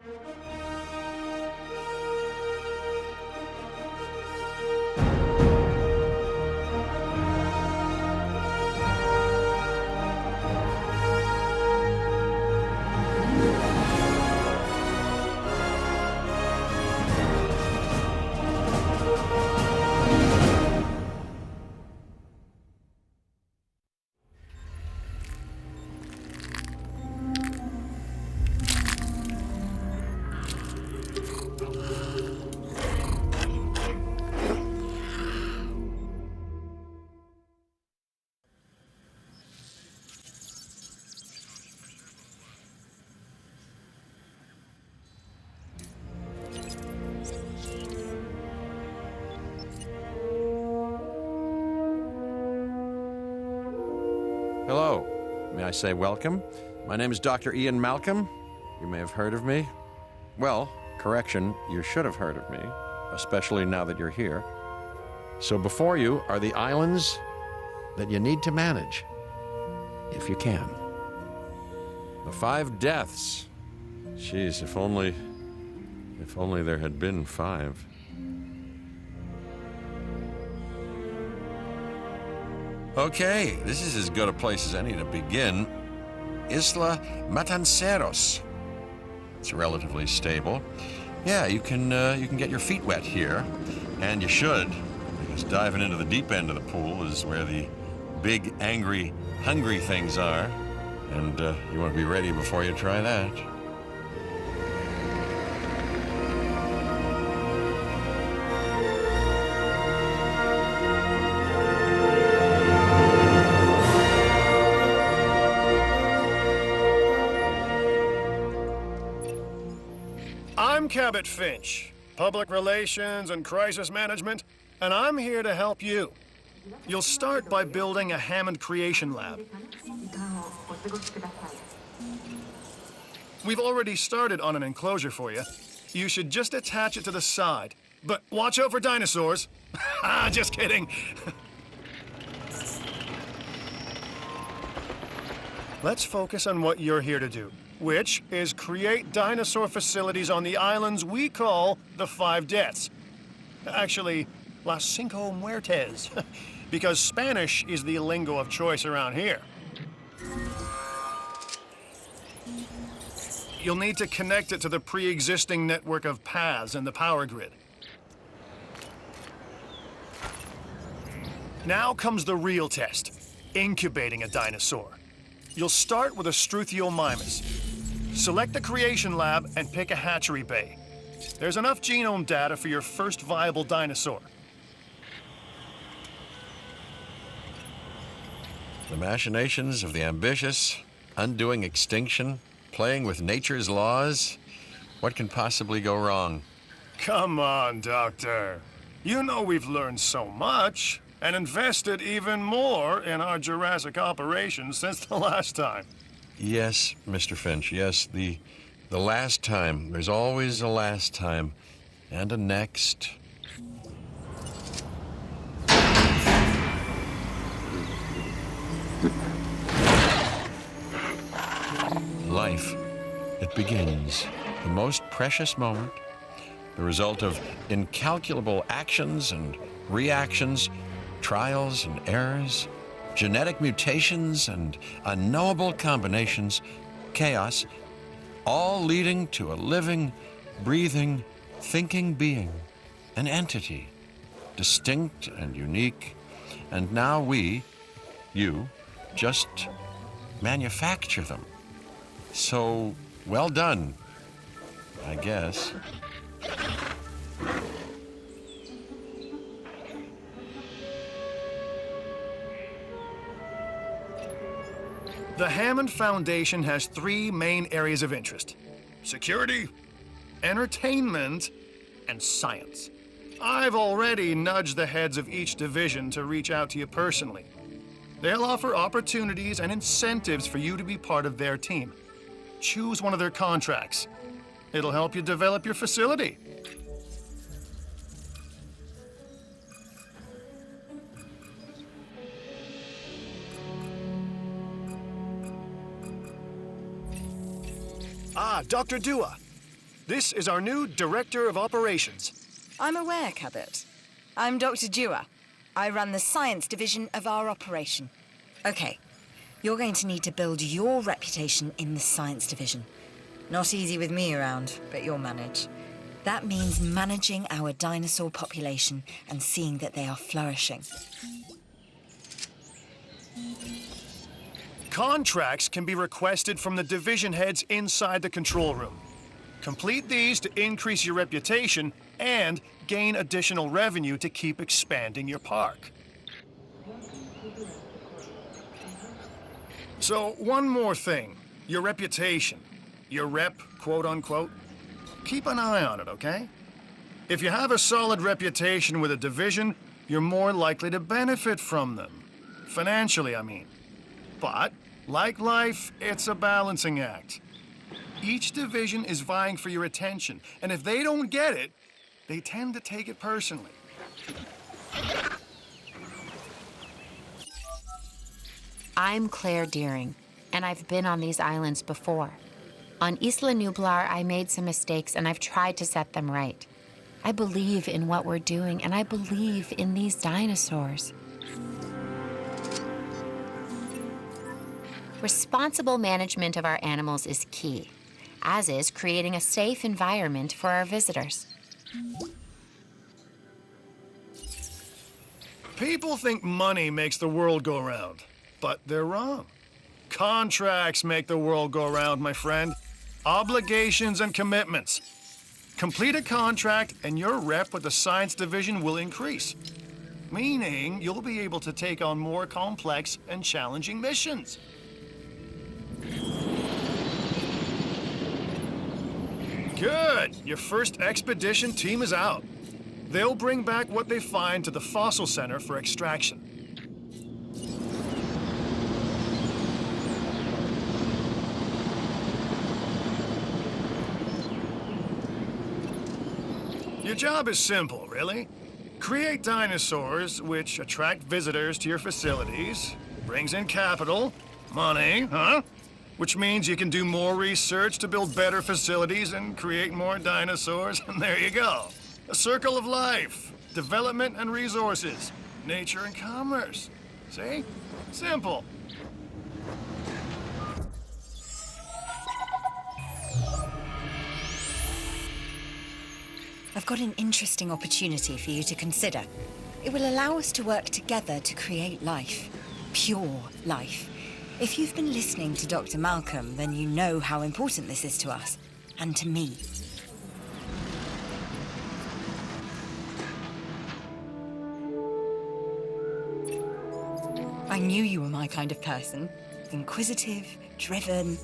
Hello. May I say welcome? My name is Dr. Ian Malcolm. You may have heard of me. Well, correction, you should have heard of me, especially now that you're here. So before you are the islands that you need to manage, if you can. The 5 deaths. Jeez, if only there had been 5. Okay, this is as good a place as any to begin. Isla Matanceros. It's relatively stable. Yeah, you can get your feet wet here, and you should, because diving into the deep end of the pool is where the big, angry, hungry things are, and you want to be ready before you try that. I'm Cabot Finch, Public Relations and Crisis Management, and I'm here to help you. You'll start by building a Hammond Creation Lab. We've already started on an enclosure for you. You should just attach it to the side. But watch out for dinosaurs. Just kidding. Let's focus on what you're here to do, which is create dinosaur facilities on the islands we call the 5 Deaths. Actually, Las Cinco Muertes, because Spanish is the lingo of choice around here. You'll need to connect it to the pre-existing network of paths in the power grid. Now comes the real test, incubating a dinosaur. You'll start with a Struthiomimus. Select the Creation Lab and pick a hatchery bay. There's enough genome data for your first viable dinosaur. The machinations of the ambitious, undoing extinction, playing with nature's laws. What can possibly go wrong? Come on, Doctor. You know we've learned so much and invested even more in our Jurassic operations since the last time. Yes, Mr. Finch, yes, the last time. There's always a last time. And a next. Life. It begins. The most precious moment. The result of incalculable actions and reactions, trials and errors, genetic mutations and unknowable combinations, chaos, all leading to a living, breathing, thinking being, an entity, distinct and unique. And now we, you, just manufacture them. So, well done, I guess. The Hammond Foundation has 3 main areas of interest: security, entertainment, and science. I've already nudged the heads of each division to reach out to you personally. They'll offer opportunities and incentives for you to be part of their team. Choose one of their contracts. It'll help you develop your facility. Dr. Dua. This is our new Director of Operations. I'm aware, Cabot. I'm Dr. Dewar. I run the science division of our operation. Okay, you're going to need to build your reputation in the science division. Not easy with me around, but you'll manage. That means managing our dinosaur population and seeing that they are flourishing. Contracts can be requested from the division heads inside the control room. Complete these to increase your reputation and gain additional revenue to keep expanding your park. So, one more thing. Your reputation. Your rep, quote unquote. Keep an eye on it, okay? If you have a solid reputation with a division, you're more likely to benefit from them. Financially, I mean. But, like life, it's a balancing act. Each division is vying for your attention, and if they don't get it, they tend to take it personally. I'm Claire Deering, and I've been on these islands before. On Isla Nublar, I made some mistakes, and I've tried to set them right. I believe in what we're doing, and I believe in these dinosaurs. Responsible management of our animals is key, as is creating a safe environment for our visitors. People think money makes the world go round, but they're wrong. Contracts make the world go round, my friend. Obligations and commitments. Complete a contract and your rep with the science division will increase, meaning you'll be able to take on more complex and challenging missions. Good. Your first expedition team is out. They'll bring back what they find to the fossil center for extraction. Your job is simple, really. Create dinosaurs which attract visitors to your facilities, brings in capital, money, which means you can do more research to build better facilities and create more dinosaurs, and there you go. A circle of life, development and resources, nature and commerce. See? Simple. I've got an interesting opportunity for you to consider. It will allow us to work together to create life. Pure life. If you've been listening to Dr. Malcolm, then you know how important this is to us, and to me. I knew you were my kind of person. Inquisitive, driven,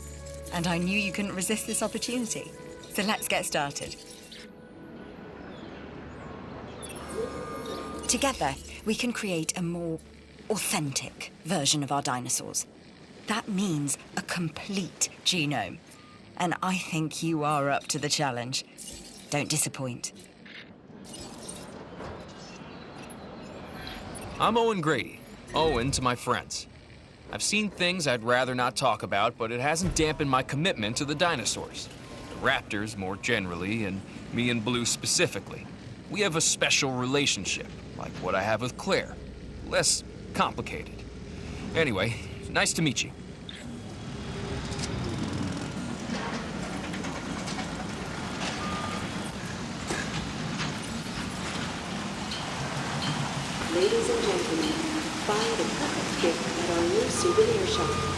and I knew you couldn't resist this opportunity. So let's get started. Together, we can create a more authentic version of our dinosaurs. That means a complete genome. And I think you are up to the challenge. Don't disappoint. I'm Owen Grady. Owen to my friends. I've seen things I'd rather not talk about, but it hasn't dampened my commitment to the dinosaurs. The raptors more generally, and me and Blue specifically. We have a special relationship, like what I have with Claire. Less complicated. Anyway, nice to meet you. Ladies and gentlemen, buy the perfect gift at our new souvenir shop.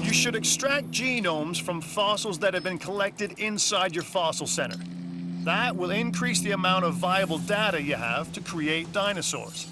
You should extract genomes from fossils that have been collected inside your fossil center. That will increase the amount of viable data you have to create dinosaurs.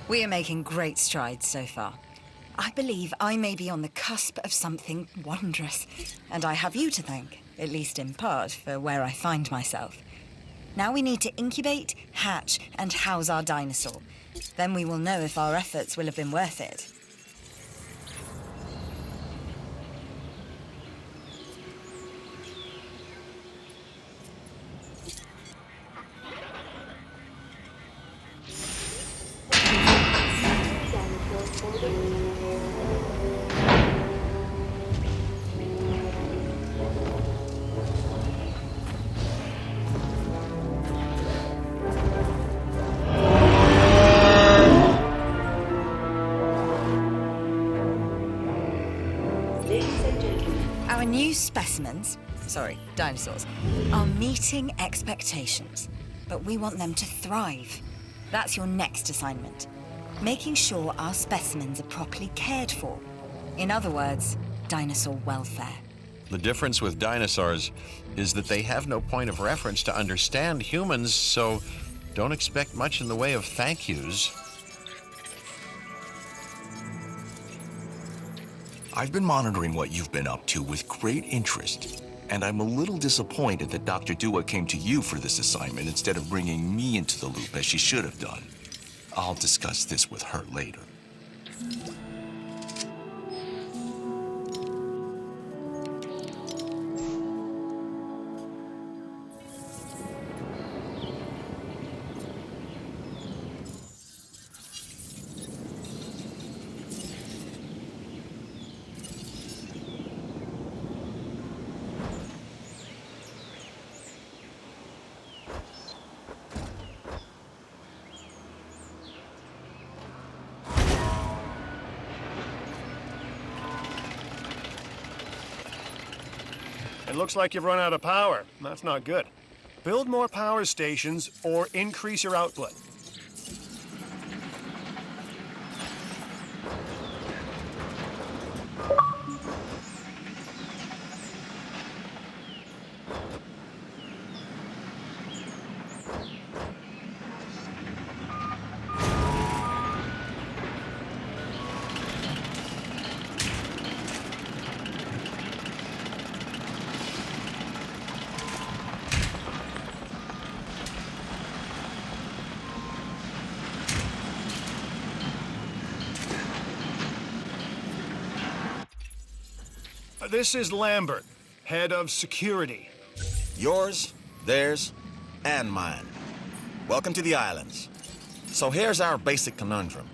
We are making great strides so far. I believe I may be on the cusp of something wondrous, and I have you to thank, at least in part, for where I find myself. Now we need to incubate, hatch, and house our dinosaur. Then we will know if our efforts will have been worth it. Our new specimens, dinosaurs, are meeting expectations, but we want them to thrive. That's your next assignment. Making sure our specimens are properly cared for. In other words, dinosaur welfare. The difference with dinosaurs is that they have no point of reference to understand humans, so don't expect much in the way of thank yous. I've been monitoring what you've been up to with great interest, and I'm a little disappointed that Dr. Dua came to you for this assignment instead of bringing me into the loop as she should have done. I'll discuss this with her later. It looks like you've run out of power. That's not good. Build more power stations or increase your output. This is Lambert, head of security. Yours, theirs, and mine. Welcome to the islands. So here's our basic conundrum.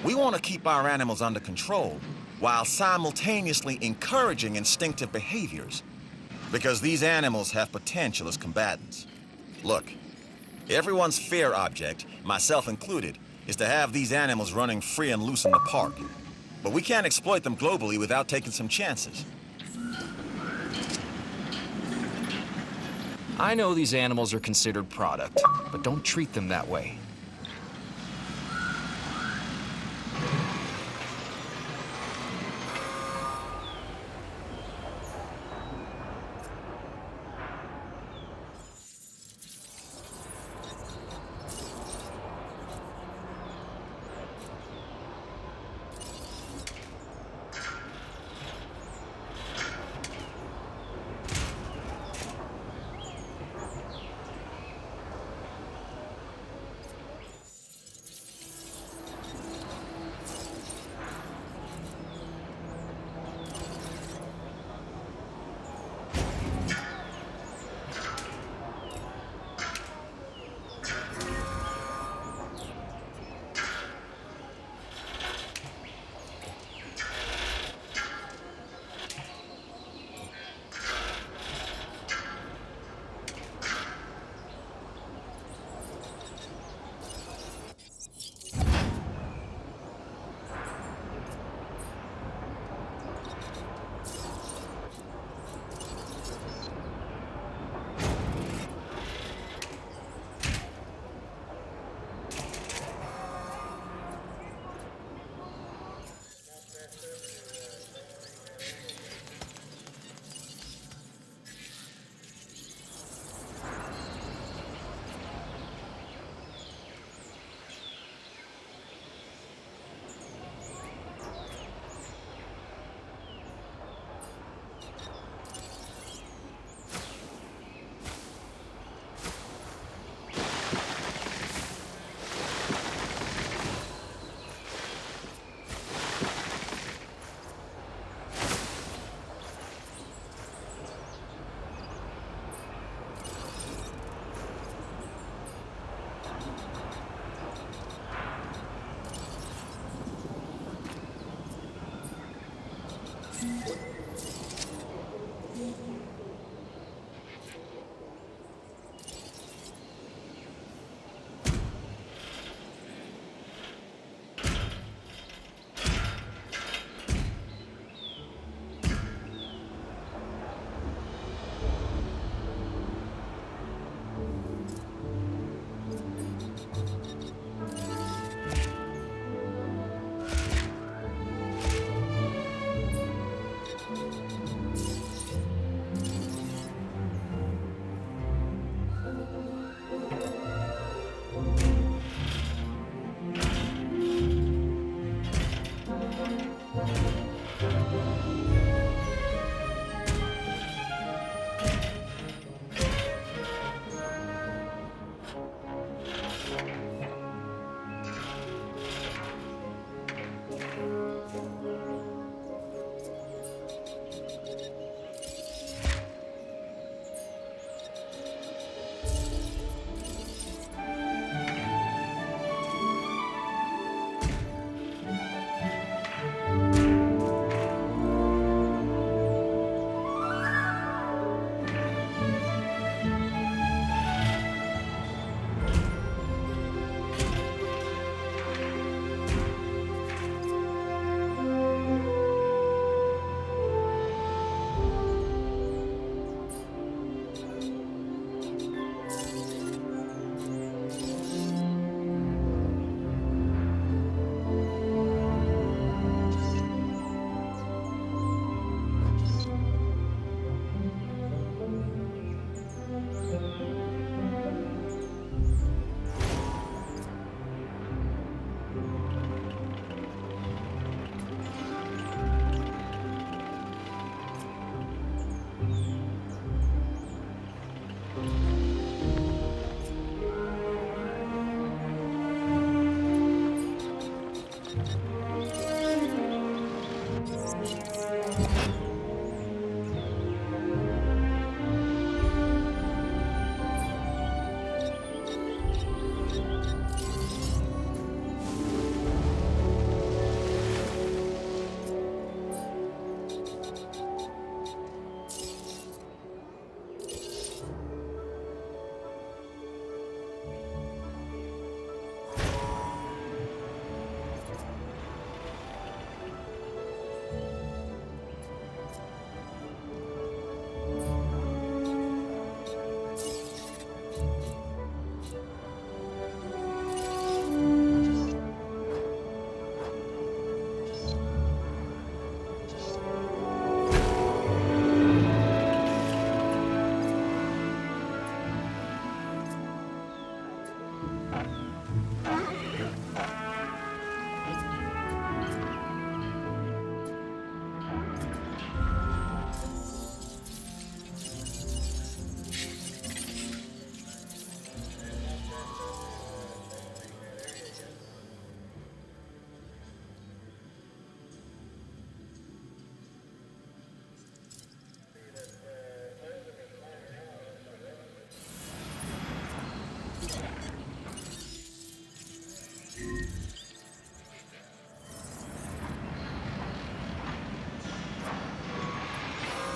We want to keep our animals under control while simultaneously encouraging instinctive behaviors, because these animals have potential as combatants. Look, everyone's fear object, myself included, is to have these animals running free and loose in the park. But we can't exploit them globally without taking some chances. I know these animals are considered product, but don't treat them that way.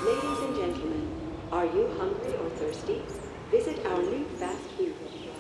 Ladies and gentlemen, are you hungry or thirsty? Visit our new fast food restaurant.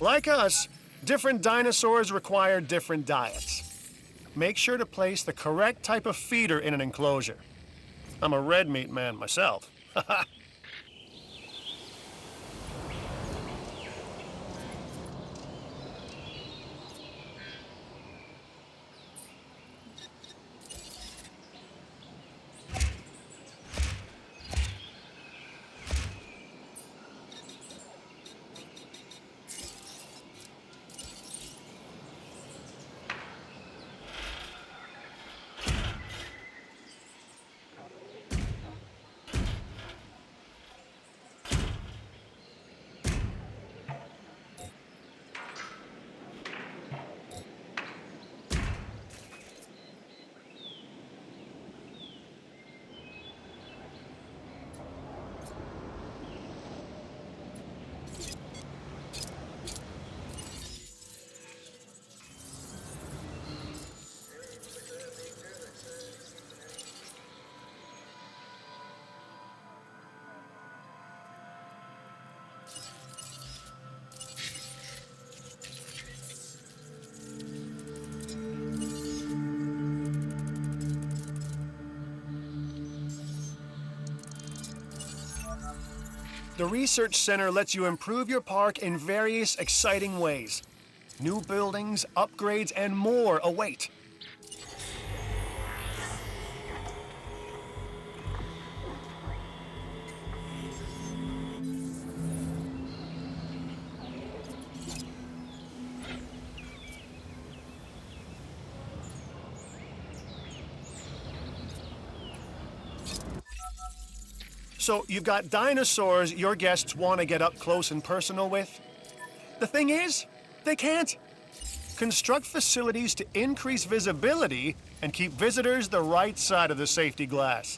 Like us, different dinosaurs require different diets. Make sure to place the correct type of feeder in an enclosure. I'm a red meat man myself. The Research Center lets you improve your park in various exciting ways. New buildings, upgrades, and more await. So you've got dinosaurs your guests want to get up close and personal with. The thing is, they can't. Construct facilities to increase visibility and keep visitors the right side of the safety glass.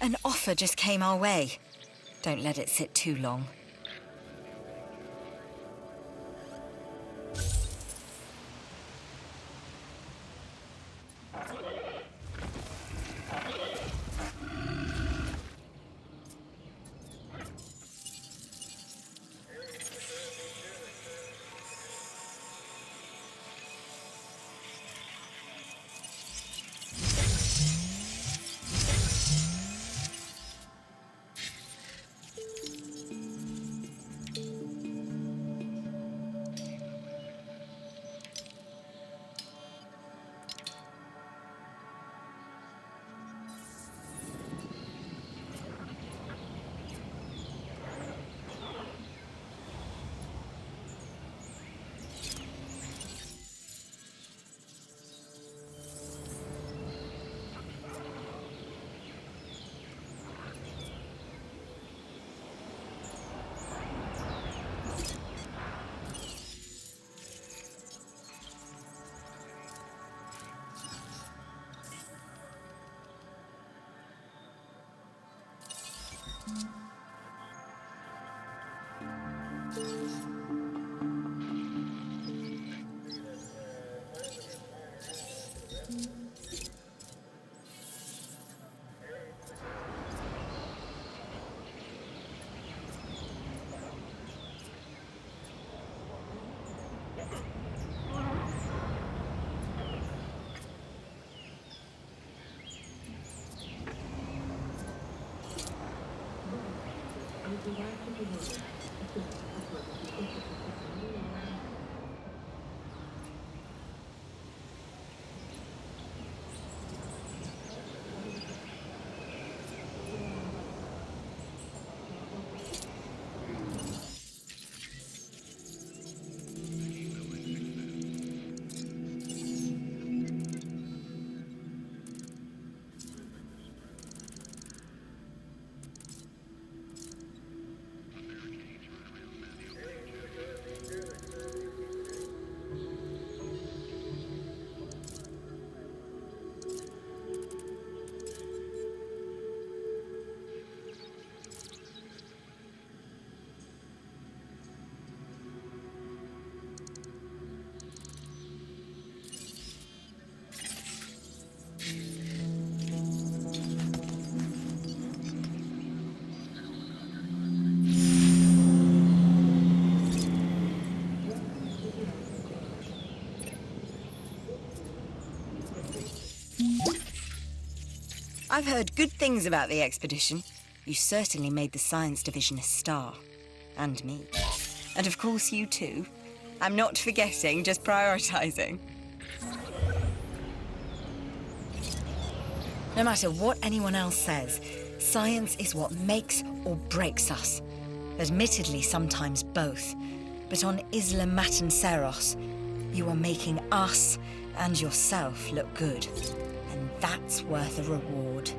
An offer just came our way. Don't let it sit too long. I've heard good things about the expedition. You certainly made the science division a star. And me. And of course you too. I'm not forgetting, just prioritizing. No matter what anyone else says, science is what makes or breaks us. Admittedly, sometimes both. But on Isla Matanceros, you are making us and yourself look good. And that's worth a reward.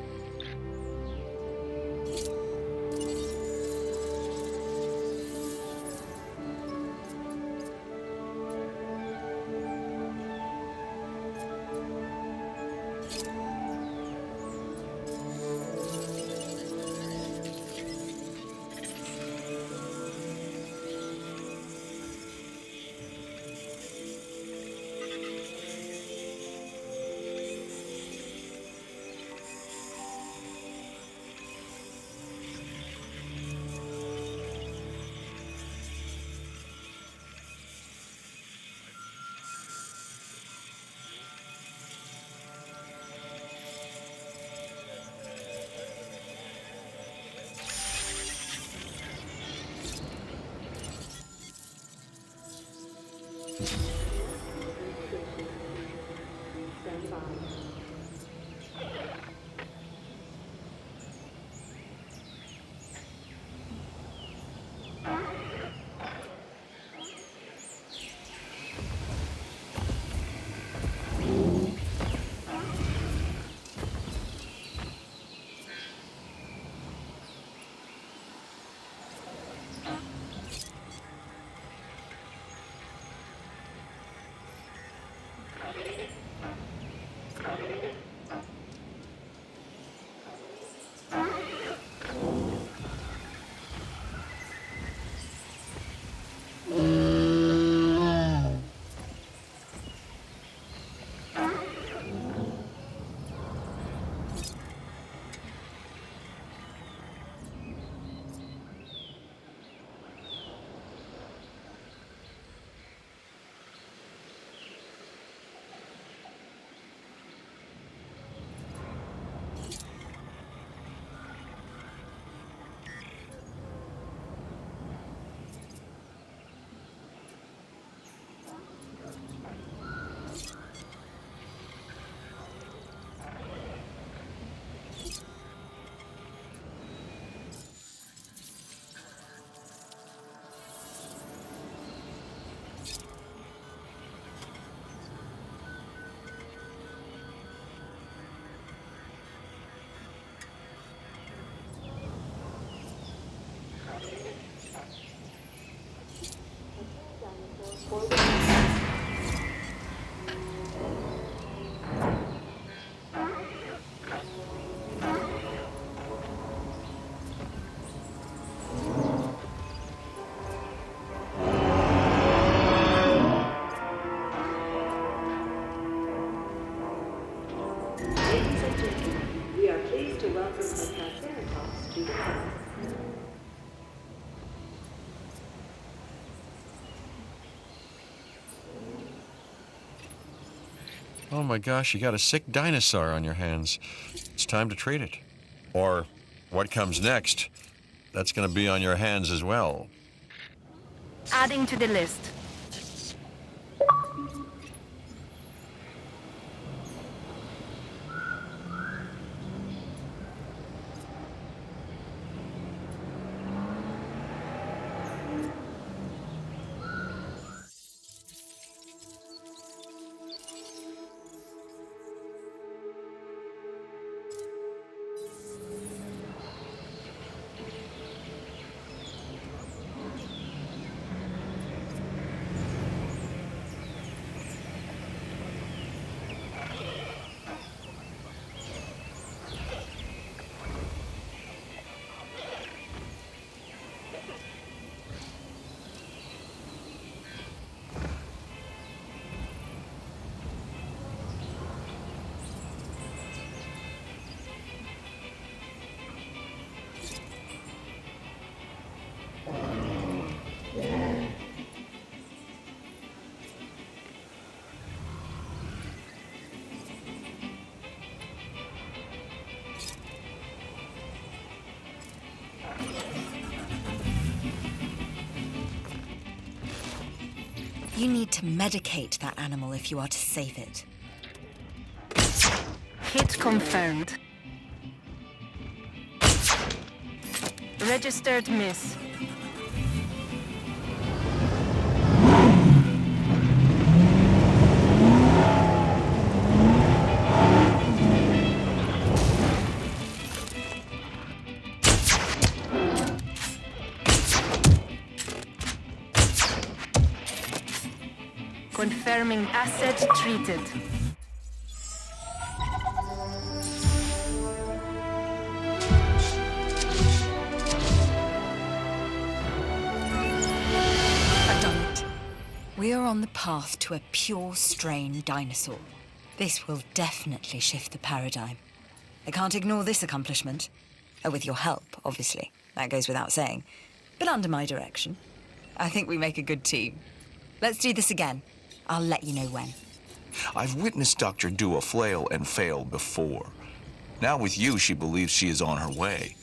Stand by. Ladies and gentlemen, we are pleased to welcome a Covert-Ops to the house. Oh my gosh, you got a sick dinosaur on your hands. It's time to treat it. Or what comes next, that's going to be on your hands as well. Adding to the list. You need to medicate that animal if you are to save it. Hit confirmed. Registered miss. Confirming asset treated. I've done it. We are on the path to a pure strain dinosaur. This will definitely shift the paradigm. I can't ignore this accomplishment. With your help, obviously. That goes without saying. But under my direction. I think we make a good team. Let's do this again. I'll let you know when. I've witnessed Dr. Dua flail and fail before. Now with you, she believes she is on her way.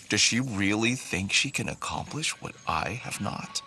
Does she really think she can accomplish what I have not?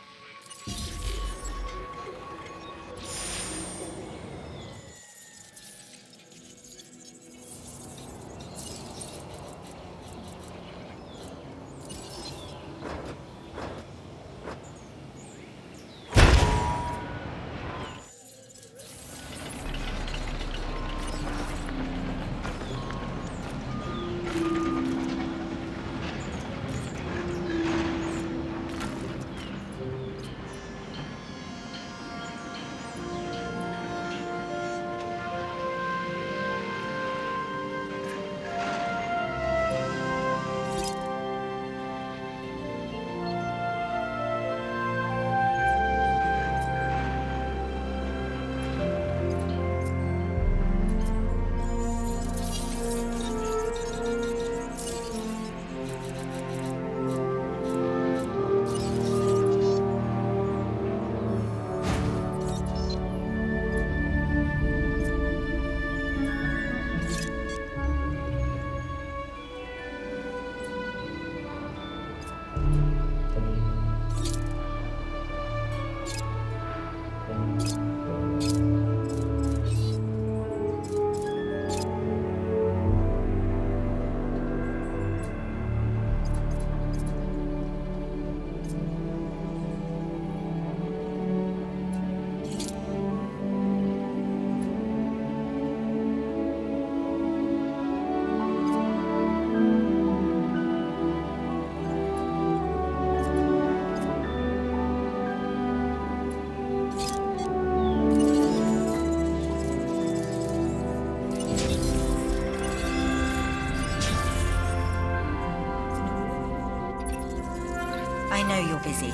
I know you're busy,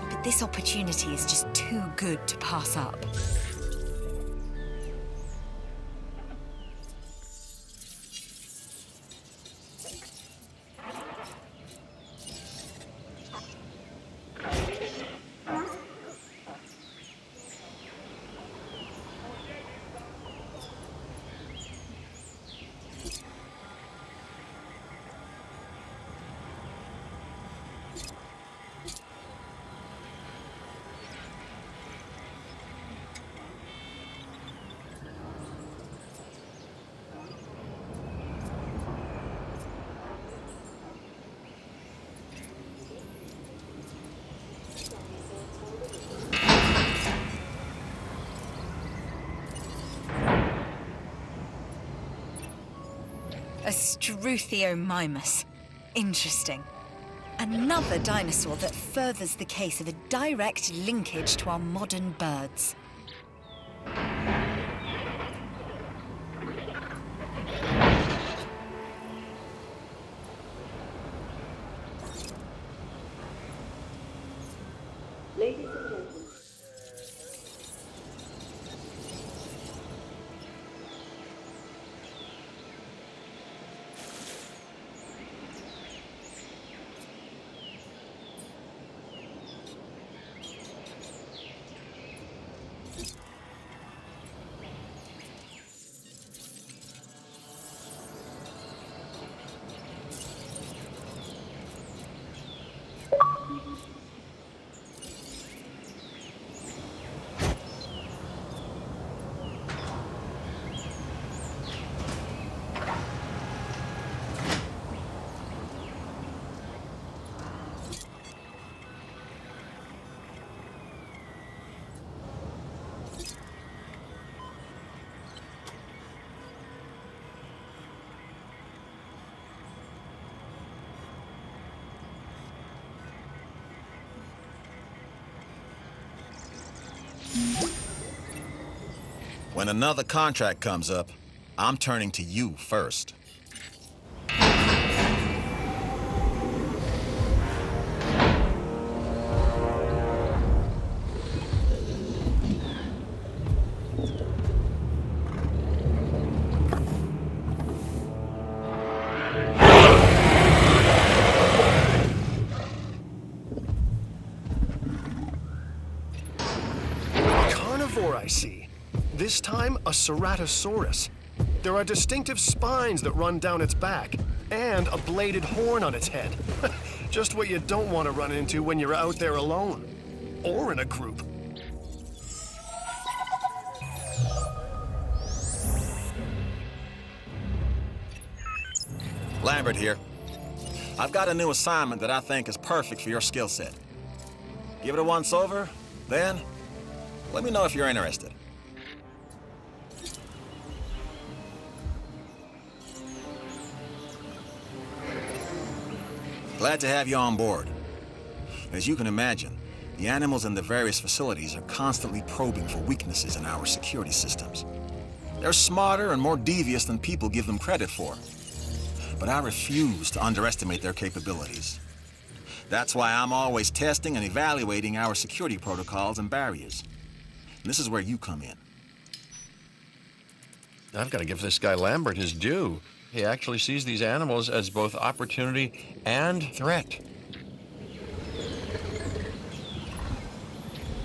but this opportunity is just too good to pass up. A Struthiomimus. Interesting. Another dinosaur that furthers the case of a direct linkage to our modern birds. Ladies and gentlemen. When another contract comes up, I'm turning to you first. Carnivore, I see. This time, a Ceratosaurus. There are distinctive spines that run down its back, and a bladed horn on its head. Just what you don't want to run into when you're out there alone. Or in a group. Lambert here. I've got a new assignment that I think is perfect for your skill set. Give it a once over, then let me know if you're interested. Glad to have you on board. As you can imagine, the animals in the various facilities are constantly probing for weaknesses in our security systems. They're smarter and more devious than people give them credit for. But I refuse to underestimate their capabilities. That's why I'm always testing and evaluating our security protocols and barriers. And this is where you come in. I've got to give this guy Lambert his due. He actually sees these animals as both opportunity and threat.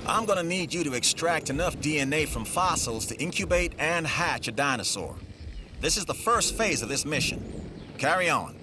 I'm gonna need you to extract enough DNA from fossils to incubate and hatch a dinosaur. This is the first phase of this mission. Carry on.